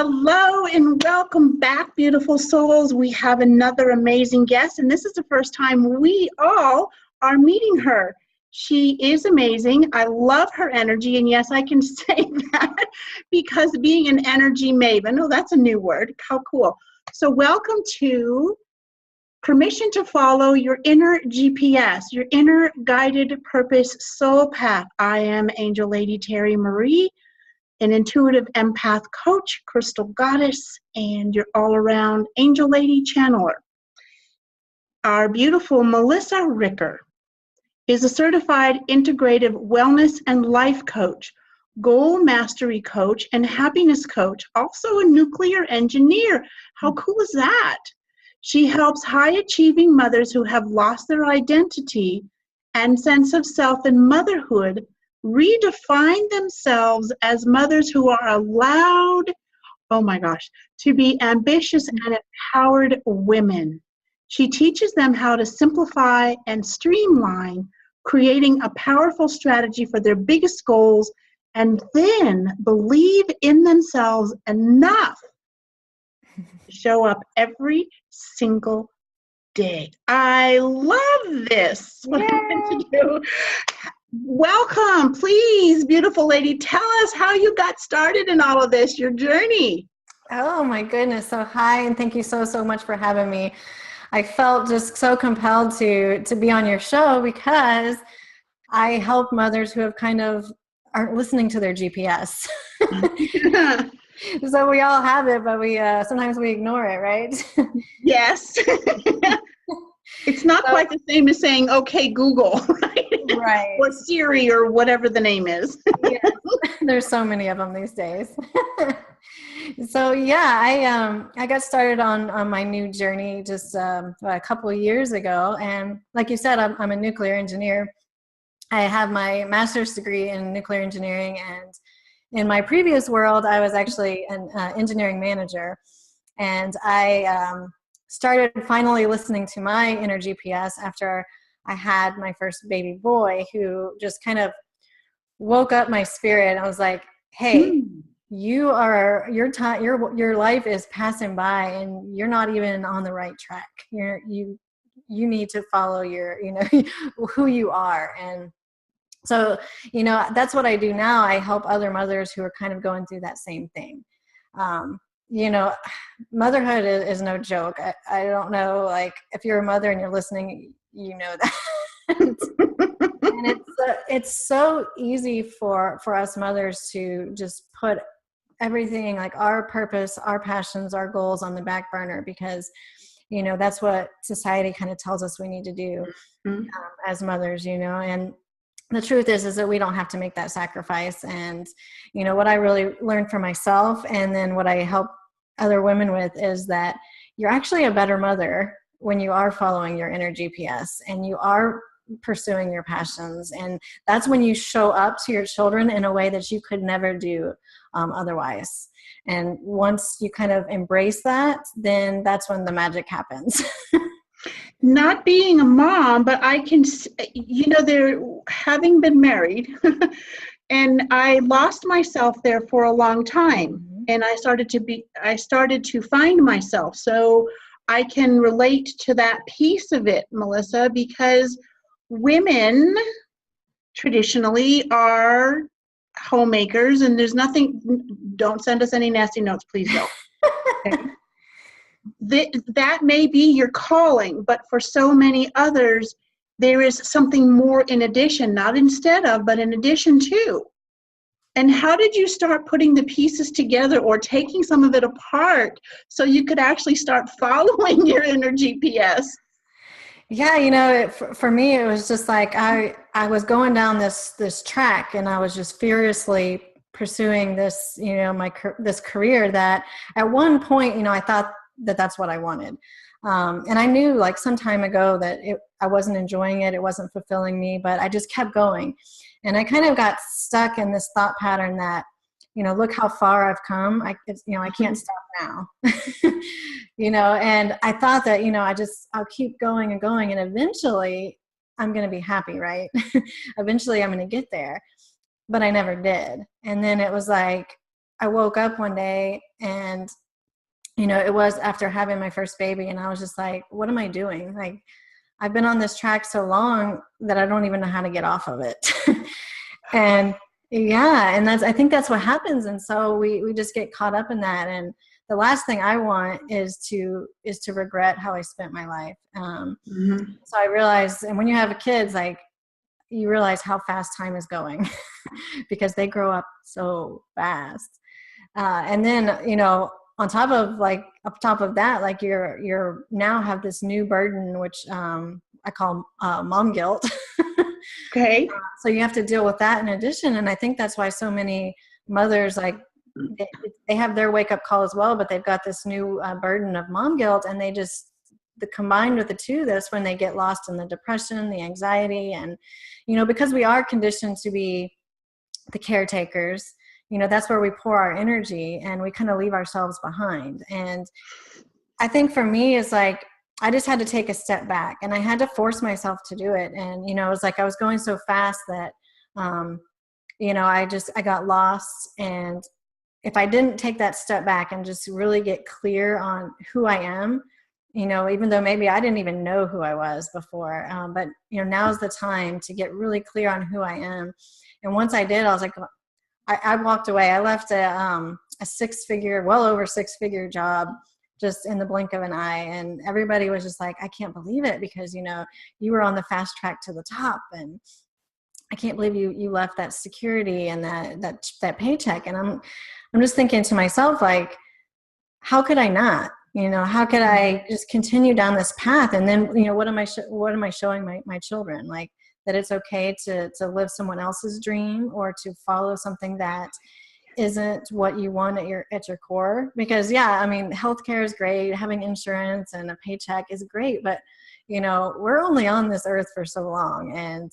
Hello and welcome back, beautiful souls. We have another amazing guest, and this is the first time we all are meeting her. She is amazing. I love her energy, and yes, I can say that because being an energy maven, oh, that's a new word. How cool. So welcome to Permission to Follow Your Inner GPS, Your Inner Guided Purpose Soul Path. I am Angel Lady Terry Marie, an intuitive empath coach, crystal goddess, and your all-around angel lady channeler. Our beautiful Melissa Ricker is a certified integrative wellness and life coach, goal mastery coach, and happiness coach, also a nuclear engineer. How cool is that? She helps high-achieving mothers who have lost their identity and sense of self in motherhood redefine themselves as mothers who are allowed, oh my gosh, to be ambitious and empowered women. She teaches them how to simplify and streamline, creating a powerful strategy for their biggest goals, and then believe in themselves enough to show up every single day. I love this. What I'm going to do. Welcome, please, beautiful lady. Tell us how you got started in all of this, your journey. Oh my goodness. So hi, and thank you so much for having me. I felt just so compelled to be on your show because I help mothers who have kind of aren't listening to their GPS. So we all have it, but we sometimes we ignore it, right? Yes. It's not quite the same as saying, okay, Google, right? Right. Or Siri or whatever the name is. Yes. There's so many of them these days. So yeah, I got started on my new journey just a couple of years ago. And like you said, I'm a nuclear engineer. I have my master's degree in nuclear engineering. And in my previous world, I was actually an engineering manager. And I started finally listening to my inner GPS after I had my first baby boy, who just kind of woke up my spirit. I was like, hey, your life is passing by and you're not even on the right track. You need to follow who you are. And so, that's what I do now. I help other mothers who are kind of going through that same thing. Motherhood is no joke. I don't know, like, if you're a mother and you're listening, you know that. And it's so easy for us mothers to just put everything, like our purpose, our passions, our goals, on the back burner because, that's what society kind of tells us we need to do as mothers, and the truth is that we don't have to make that sacrifice. And, what I really learned for myself and then what I help other women with is that you're actually a better mother when you are following your inner GPS and you are pursuing your passions. And that's when you show up to your children in a way that you could never do otherwise. And once you kind of embrace that, then that's when the magic happens. Not being a mom, but I can, they're having been married and I lost myself there for a long time. And I started to find myself. So I can relate to that piece of it, Melissa, because women traditionally are homemakers, and there's nothing, don't send us any nasty notes, please don't. Okay? That may be your calling, but for so many others, there is something more in addition, not instead of, but in addition to. And how did you start putting the pieces together or taking some of it apart so you could actually start following your inner GPS? Yeah, for me, it was just like I was going down this track, and I was just furiously pursuing this, this career that at one point, I thought that that's what I wanted. And I knew, like, some time ago that I wasn't enjoying it. It wasn't fulfilling me, but I just kept going. And I kind of got stuck in this thought pattern that, look how far I've come. I can't stop now. And I thought that, I'll keep going and going, and eventually I'm going to be happy, right? Eventually I'm going to get there. But I never did. And then it was like, I woke up one day and, you know, it was after having my first baby, and I was just like, what am I doing? Like, I've been on this track so long that I don't even know how to get off of it. And yeah, and I think that's what happens. And so we just get caught up in that. And the last thing I want is to regret how I spent my life. So I realized, and when you have kids, like, you realize how fast time is going because they grow up so fast. And then, you know, on top of that, like you're now have this new burden, which I call mom guilt. Okay. So you have to deal with that in addition. And I think that's why so many mothers, like, they have their wake up call as well, but they've got this new burden of mom guilt, and they just, the combined with the two, that's when they get lost in the depression, the anxiety. And, you know, because we are conditioned to be the caretakers, you know, that's where we pour our energy, and we kind of leave ourselves behind. And I think for me, it's like, I just had to take a step back, and I had to force myself to do it. And, you know, it was like I was going so fast that, you know, I got lost. And if I didn't take that step back and just really get clear on who I am, you know, even though maybe I didn't even know who I was before, but, you know, now's the time to get really clear on who I am. And once I did, I was like, I walked away. I left a well over six figure job just in the blink of an eye. And everybody was just like, I can't believe it, because, you know, you were on the fast track to the top, and I can't believe you left that security and that paycheck. And I'm just thinking to myself, like, how could I not? You know, how could I just continue down this path? And then, you know, what am I showing my children? Like, that it's okay to live someone else's dream, or to follow something that isn't what you want at your core. Because yeah, I mean, healthcare is great, having insurance and a paycheck is great, but, you know, we're only on this earth for so long, and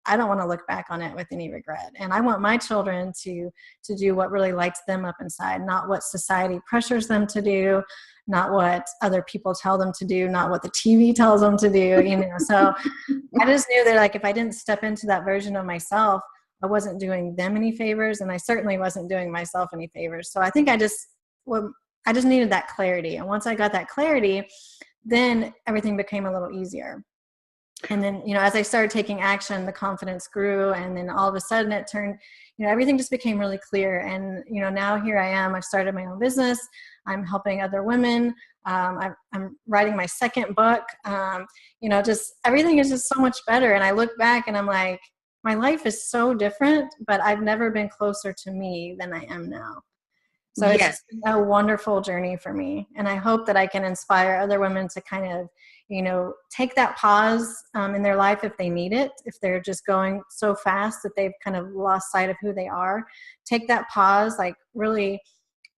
I don't want to look back on it with any regret. And I want my children to do what really lights them up inside, not what society pressures them to do, not what other people tell them to do, not what the TV tells them to do, you know. So I just knew that, like, if I didn't step into that version of myself, I wasn't doing them any favors, and I certainly wasn't doing myself any favors. So I think I just needed that clarity. And once I got that clarity, then everything became a little easier. And then, you know, as I started taking action, the confidence grew, and then all of a sudden it turned, you know, everything just became really clear. And, you know, now here I am, I've started my own business. I'm helping other women. I'm writing my second book. You know, just everything is just so much better. And I look back and I'm like, my life is so different, but I've never been closer to me than I am now. So Yes. It's just been a wonderful journey for me. And I hope that I can inspire other women to kind of, you know, take that pause in their life if they need it, if they're just going so fast that they've kind of lost sight of who they are. Take that pause, like really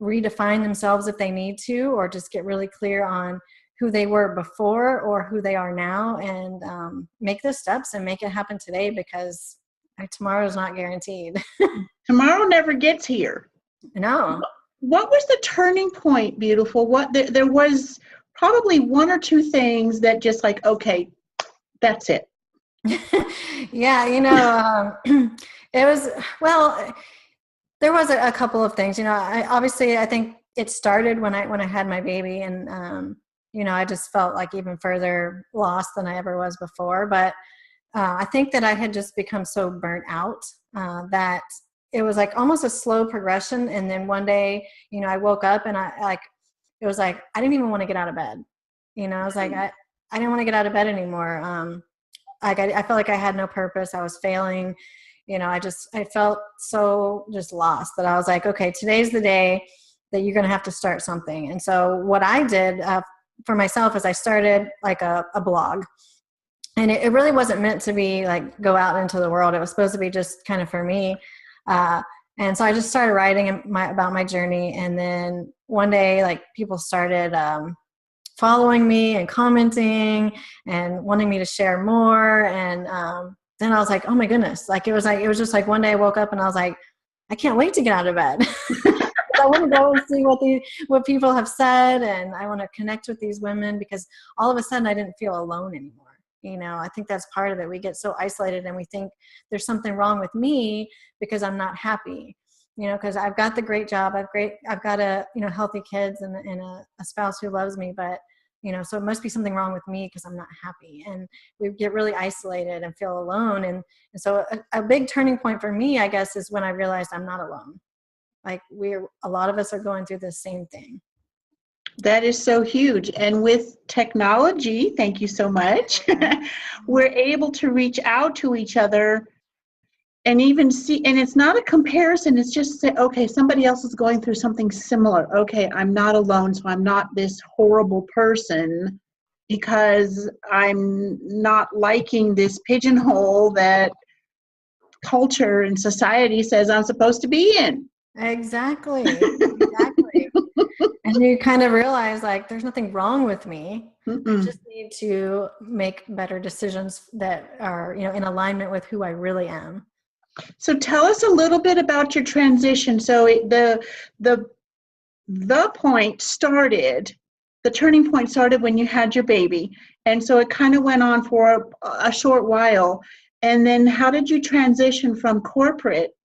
redefine themselves if they need to, or just get really clear on who they were before or who they are now, and make the steps and make it happen today, because tomorrow is not guaranteed. Tomorrow never gets here. No. What was the turning point, beautiful? There was probably one or two things that just like, okay, that's it. Yeah, you know, it was, well, there was a couple of things, you know. I think it started when I had my baby, and you know, I just felt like even further lost than I ever was before. But I think that I had just become so burnt out that it was like almost a slow progression. And then one day, you know, I woke up and it was like, I didn't even want to get out of bed. You know, I was like, I didn't want to get out of bed anymore. Like I felt like I had no purpose. I was failing. You know, I felt so just lost that I was like, okay, today's the day that you're going to have to start something. And so what I did for myself is I started like a blog. And it really wasn't meant to be like go out into the world. It was supposed to be just kind of for me. And so I just started writing about my journey. And then one day, like, people started following me and commenting and wanting me to share more. And then I was like, oh my goodness. Like, it was just like one day I woke up and I was like, I can't wait to get out of bed. I want to go and see what people have said. And I want to connect with these women, because all of a sudden I didn't feel alone anymore. You know, I think that's part of it. We get so isolated and we think there's something wrong with me because I'm not happy. because I've got the great job. I've got healthy kids and a spouse who loves me, but, so it must be something wrong with me because I'm not happy. And we get really isolated and feel alone. And so a big turning point for me, I guess, is when I realized I'm not alone. Like a lot of us are going through the same thing. That is so huge. And with technology, thank you so much, we're able to reach out to each other and even see, and it's not a comparison, it's just say, okay, somebody else is going through something similar. Okay, I'm not alone, so I'm not this horrible person because I'm not liking this pigeonhole that culture and society says I'm supposed to be in. Exactly. And you kind of realize, like, there's nothing wrong with me. I just need to make better decisions that are, in alignment with who I really am. So tell us a little bit about your transition. So the point started, the turning point started when you had your baby. And so it kind of went on for a short while. And then how did you transition from corporate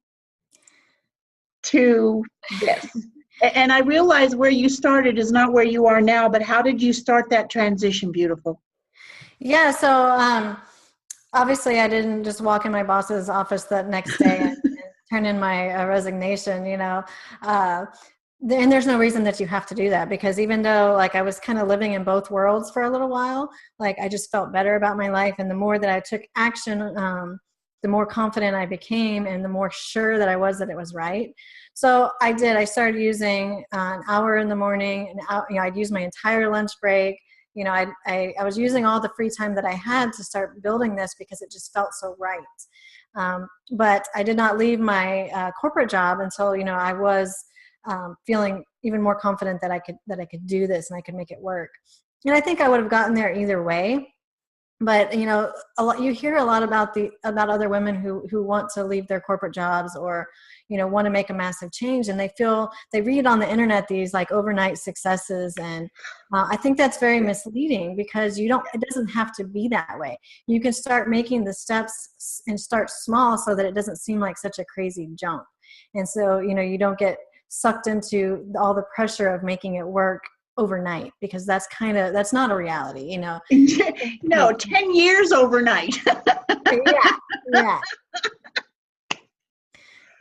to this? And I realize where you started is not where you are now, but how did you start that transition, beautiful? Yeah, so obviously I didn't just walk in my boss's office the next day and turn in my resignation, and there's no reason that you have to do that, because even though, like, I was kind of living in both worlds for a little while, like, I just felt better about my life. And the more that I took action, the more confident I became and the more sure that I was that it was right. So I started using an hour in the morning, and I'd use my entire lunch break. I was using all the free time that I had to start building this because it just felt so right. But I did not leave my corporate job until, I was feeling even more confident that I could do this and I could make it work. And I think I would have gotten there either way. But, you hear a lot about other women who want to leave their corporate jobs or, want to make a massive change, and they read on the internet these like overnight successes. And I think that's very misleading, because it doesn't have to be that way. You can start making the steps and start small so that it doesn't seem like such a crazy jump. And so, you don't get sucked into all the pressure of making it work overnight, because that's not a reality, No, 10 years overnight.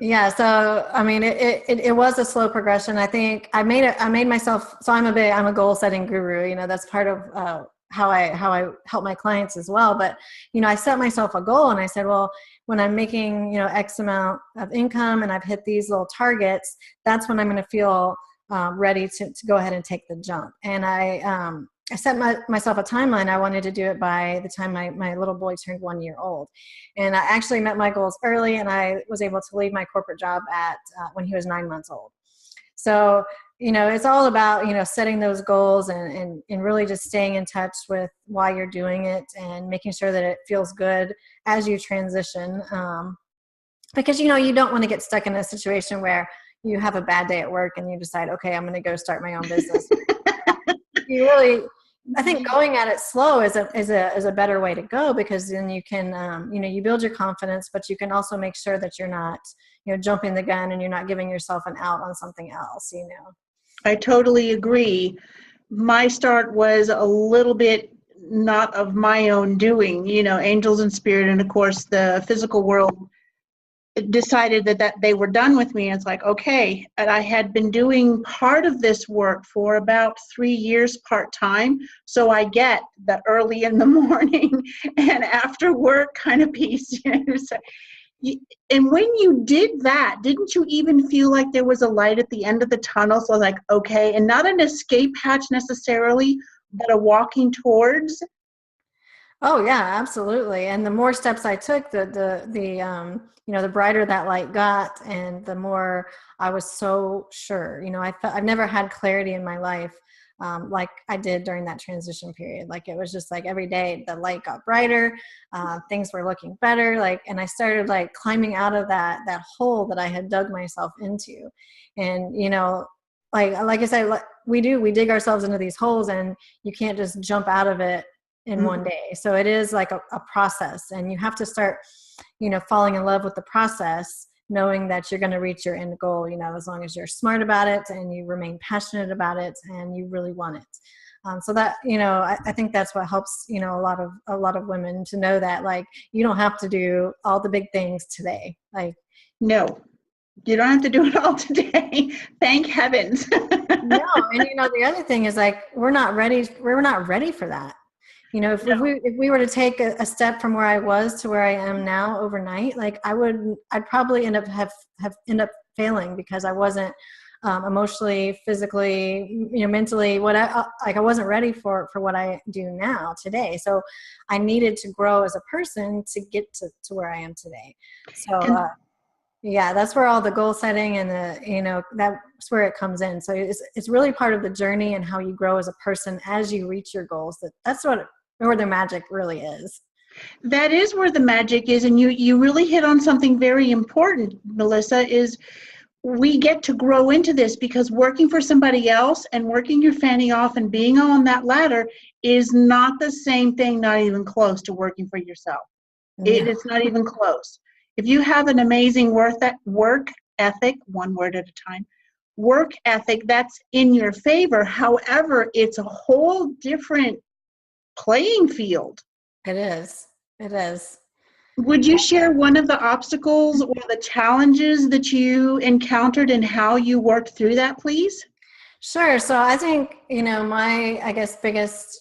Yeah. So, I mean, it was a slow progression. I think I made myself, so I'm a goal setting guru, that's part of how I help my clients as well. But, I set myself a goal and I said, well, when I'm making, X amount of income and I've hit these little targets, that's when I'm going to feel ready to go ahead and take the jump. And I set myself a timeline. I wanted to do it by the time my little boy turned 1 year old. And I actually met my goals early, and I was able to leave my corporate job when he was 9 months old. So, it's all about, setting those goals and really just staying in touch with why you're doing it and making sure that it feels good as you transition. Because, you don't want to get stuck in a situation where you have a bad day at work and you decide, okay, I'm going to go start my own business. I think going at it slow is a better way to go, because then you can, you build your confidence, but you can also make sure that you're not, jumping the gun and you're not giving yourself an out on something else, I totally agree. My start was a little bit not of my own doing, angels and spirit, and of course the physical world decided that they were done with me. And it's like, okay. And I had been doing part of this work for about 3 years part-time. So I get the early in the morning and after work kind of piece. So, and when you did that, didn't you even feel like there was a light at the end of the tunnel? So I was like, okay, and not an escape hatch necessarily, but a walking towards. Oh yeah, absolutely. And the more steps I took, the brighter that light got, and the more I was so sure. I've never had clarity in my life like I did during that transition period. Like, it was just like every day the light got brighter, things were looking better. Like, and I started like climbing out of that hole that I had dug myself into. And like I said, we dig ourselves into these holes, and you can't just jump out of it in one day. So it is like a process, and you have to start, falling in love with the process knowing that you're going to reach your end goal, as long as you're smart about it and you remain passionate about it and you really want it. So that, I think that's what helps, a lot of women to know that, like, you don't have to do all the big things today. Like, no, you don't have to do it all today. Thank heavens. no. And, the other thing is, like, we're not ready for that. If we were to take a step from where I was to where I am now overnight, like, I'd probably end up failing because I wasn't emotionally, physically, mentally, like, I wasn't ready for what I do now today. So I needed to grow as a person to get to where I am today. So yeah, that's where all the goal setting and that's where it comes in. So it's really part of the journey and how you grow as a person as you reach your goals. That's where the magic really is. That is where the magic is. And you really hit on something very important, Melissa, is we get to grow into this, because working for somebody else and working your fanny off and being on that ladder is not the same thing, not even close to working for yourself. No. It's not even close. If you have an amazing work ethic, one word at a time, work ethic that's in your favor, however, it's a whole different playing field. It is. Would you share one of the obstacles or the challenges that you encountered and how you worked through that, please? Sure. So I think, my, I guess, biggest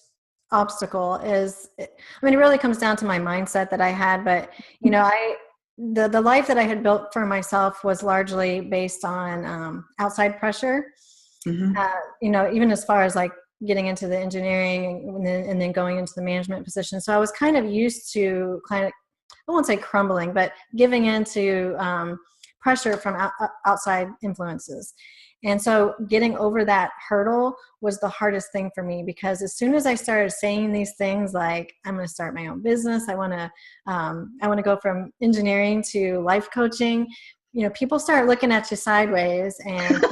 obstacle is, it really comes down to my mindset that I had, but, the life that I had built for myself was largely based on outside pressure. Mm-hmm. Even as far as, like, getting into the engineering and then going into the management position. So I was kind of used to I won't say crumbling, but giving into pressure from outside influences. And so getting over that hurdle was the hardest thing for me, because as soon as I started saying these things, like, I'm going to start my own business, I want to go from engineering to life coaching, people start looking at you sideways, and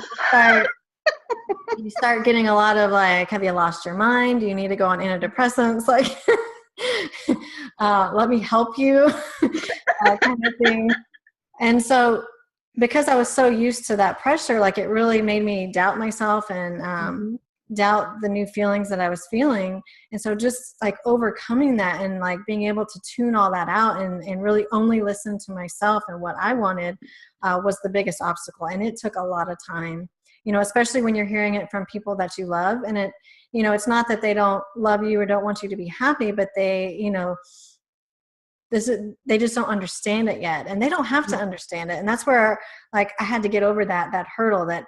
you start getting a lot of, like, have you lost your mind? Do you need to go on antidepressants? Like, let me help you, kind of thing. And so, because I was so used to that pressure, like, it really made me doubt myself and doubt the new feelings that I was feeling. And so just, like, overcoming that and, like, being able to tune all that out and really only listen to myself and what I wanted was the biggest obstacle. And it took a lot of time, especially when you're hearing it from people that you love. And it's not that they don't love you or don't want you to be happy, but they just don't understand it yet, and they don't have to understand it. And that's where, like, I had to get over that hurdle, that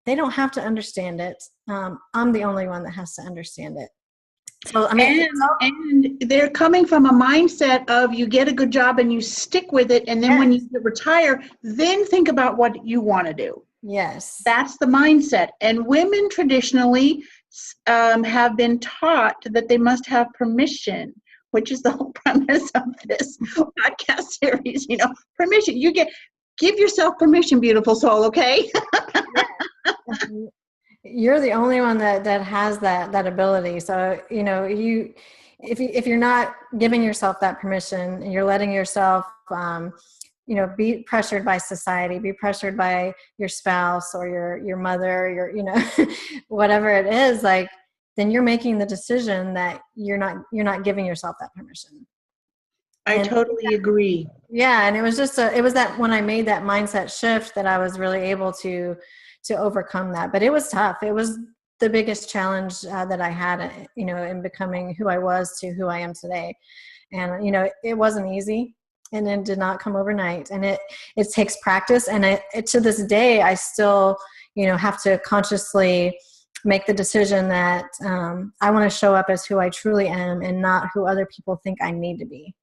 they don't have to understand it. I'm the only one that has to understand it. So and they're coming from a mindset of, you get a good job and you stick with it, and then yes. When you retire, then think about what you want to do. Yes, that's the mindset. And women traditionally have been taught that they must have permission, which is the whole premise of this podcast series. Permission. Give yourself permission, beautiful soul. Okay. You're the only one that has that ability. So, if you're not giving yourself that permission, and you're letting yourself, be pressured by society, be pressured by your spouse or your mother, whatever it is, like, then you're making the decision that you're not giving yourself that permission. I totally agree. Yeah. And it was that when I made that mindset shift that I was really able to overcome that. But it was tough. It was the biggest challenge that I had, in becoming who I was to who I am today. And, it wasn't easy, and it did not come overnight, and it takes practice. And it to this day, I still, have to consciously make the decision that I want to show up as who I truly am and not who other people think I need to be.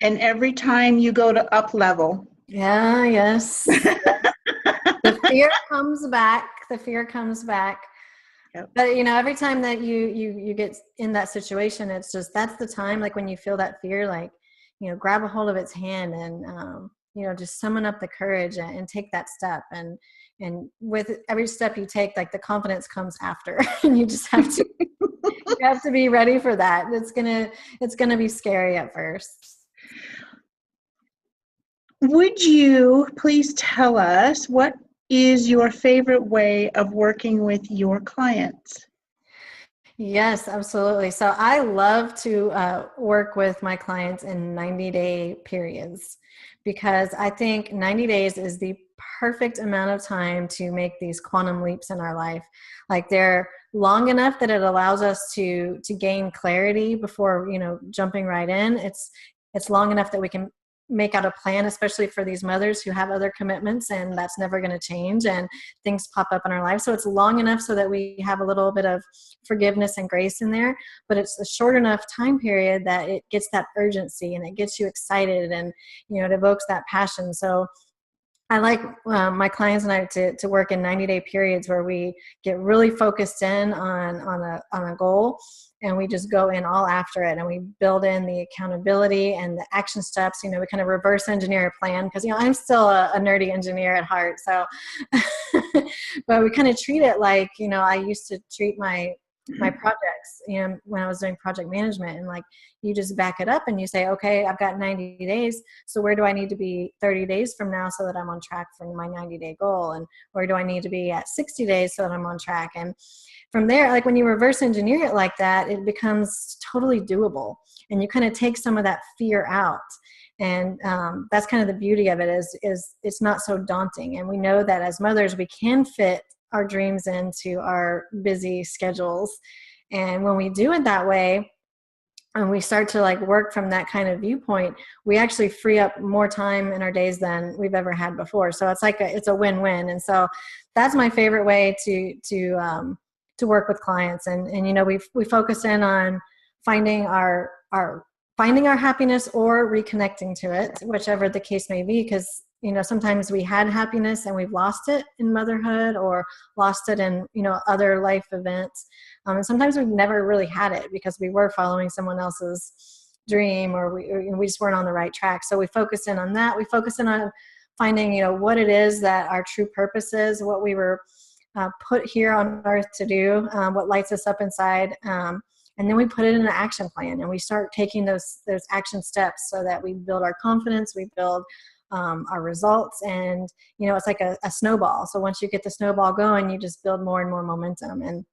And every time you go to up level. Yeah, yes. The fear comes back. Yep. But, every time that you get in that situation, it's just, that's the time, like, when you feel that fear, like, grab a hold of its hand and, just summon up the courage and take that step. And with every step you take, like, the confidence comes after, and you just have to, you have to be ready for that. It's going to be scary at first. Would you please tell us what is your favorite way of working with your clients? Yes, absolutely. So I love to work with my clients in 90-day periods because I think 90 days is the perfect amount of time to make these quantum leaps in our life. Like they're long enough that it allows us to gain clarity before, jumping right in. It's long enough that we can make out a plan, especially for these mothers who have other commitments and that's never going to change and things pop up in our life. So it's long enough so that we have a little bit of forgiveness and grace in there, but it's a short enough time period that it gets that urgency and it gets you excited and, it evokes that passion. So I like my clients and I to work in 90-day periods where we get really focused in on a goal and we just go in all after it and we build in the accountability and the action steps. We kind of reverse engineer a plan because, I'm still a nerdy engineer at heart. So, but we kind of treat it like, I used to treat my projects, when I was doing project management, and like you just back it up and you say, okay, I've got 90 days. So where do I need to be 30 days from now so that I'm on track for my 90-day goal? And where do I need to be at 60 days so that I'm on track? And from there, like when you reverse engineer it like that, it becomes totally doable and you kind of take some of that fear out. And that's kind of the beauty of it is it's not so daunting. And we know that as mothers, we can fit our dreams into our busy schedules. And when we do it that way, and we start to like work from that kind of viewpoint, we actually free up more time in our days than we've ever had before. So it's like it's a win-win. And so that's my favorite way to work with clients. And we focus in on finding our finding our happiness or reconnecting to it, whichever the case may be, because sometimes we had happiness and we've lost it in motherhood or lost it in other life events, and sometimes we've never really had it because we were following someone else's dream or we just weren't on the right track. So we focus in on that. We focus in on finding what it is that our true purpose is, what we were put here on earth to do, what lights us up inside. And then we put it in an action plan and we start taking those action steps so that we build our confidence, we build our results, and it's like a snowball. So once you get the snowball going, you just build more and more momentum. And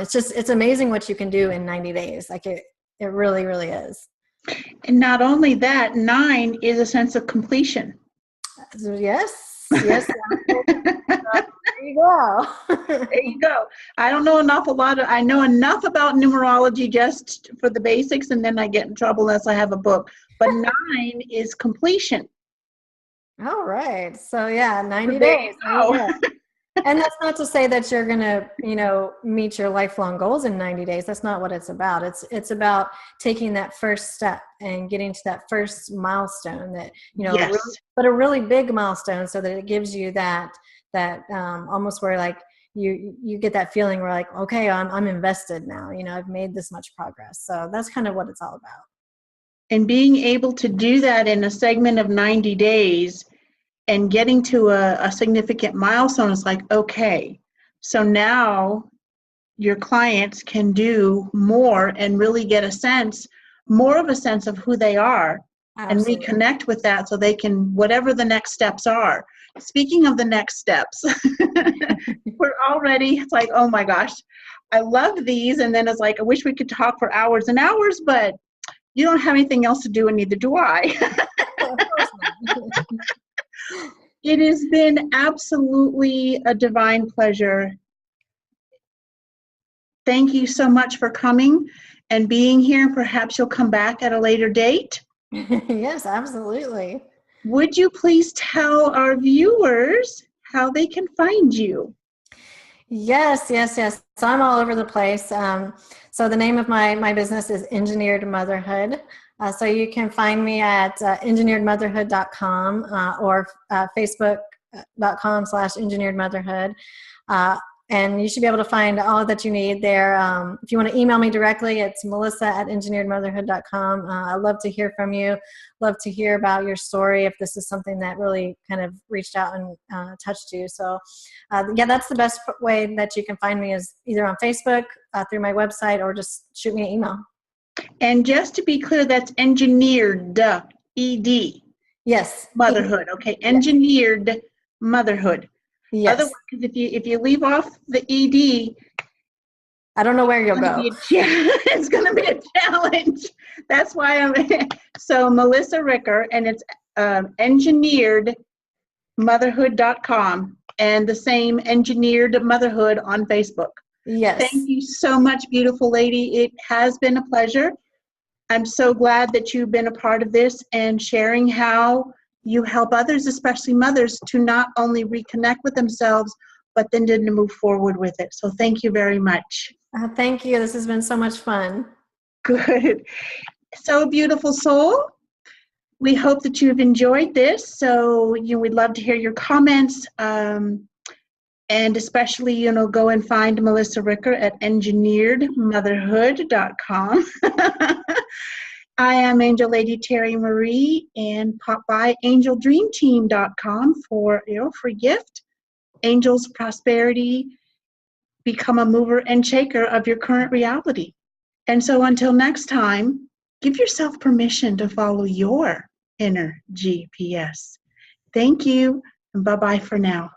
it's amazing what you can do in 90 days. Like it really, really is. And not only that, 9 is a sense of completion. Yes. There you go. There you go. I don't know I know enough about numerology just for the basics, and then I get in trouble unless I have a book. But 9 is completion. All right. So yeah, 90 There days. you go. And that's not to say that you're going to, meet your lifelong goals in 90 days. That's not what it's about. It's about taking that first step and getting to that first milestone that, Yes. but a really big milestone so that it gives you that almost where like you get that feeling where like, okay, I'm invested now, I've made this much progress. So that's kind of what it's all about. And being able to do that in a segment of 90 days and getting to a significant milestone is like, okay, so now your clients can do more and really get more of a sense of who they are. Absolutely. And reconnect with that so they can, whatever the next steps are. Speaking of the next steps, it's like, oh my gosh, I love these. And then it's like, I wish we could talk for hours and hours, but you don't have anything else to do and neither do I. Of course not. It has been absolutely a divine pleasure. Thank you so much for coming and being here. Perhaps you'll come back at a later date. Yes, absolutely. Would you please tell our viewers how they can find you? Yes. So I'm all over the place. So the name of my business is Engineered Motherhood. So you can find me at engineeredmotherhood.com or facebook.com/engineeredmotherhood. And you should be able to find all that you need there. If you want to email me directly, it's melissa@engineeredmotherhood.com. I love to hear from you. Love to hear about your story if this is something that really kind of reached out and touched you. So that's the best way that you can find me is either on Facebook, through my website, or just shoot me an email. And just to be clear, that's engineered, E-D. Yes. Motherhood. Okay. Engineered Motherhood. Yes. Otherwise, if you leave off the ED, I don't know where you'll go. It's going to be a challenge. That's why so Melissa Ricker, and it's engineeredmotherhood.com, and the same Engineered Motherhood on Facebook. Yes. Thank you so much, beautiful lady. It has been a pleasure. I'm so glad that you've been a part of this and sharing how you help others, especially mothers, to not only reconnect with themselves, but then to move forward with it. So thank you very much. Thank you. This has been so much fun. Good. So beautiful soul. We hope that you've enjoyed this. So we'd love to hear your comments. And especially, go and find Melissa Ricker at engineeredmotherhood.com. I am Angel Lady Terry Marie, and pop by angeldreamteam.com for free gift. Angels Prosperity, become a mover and shaker of your current reality. And so until next time, give yourself permission to follow your inner GPS. Thank you, and bye-bye for now.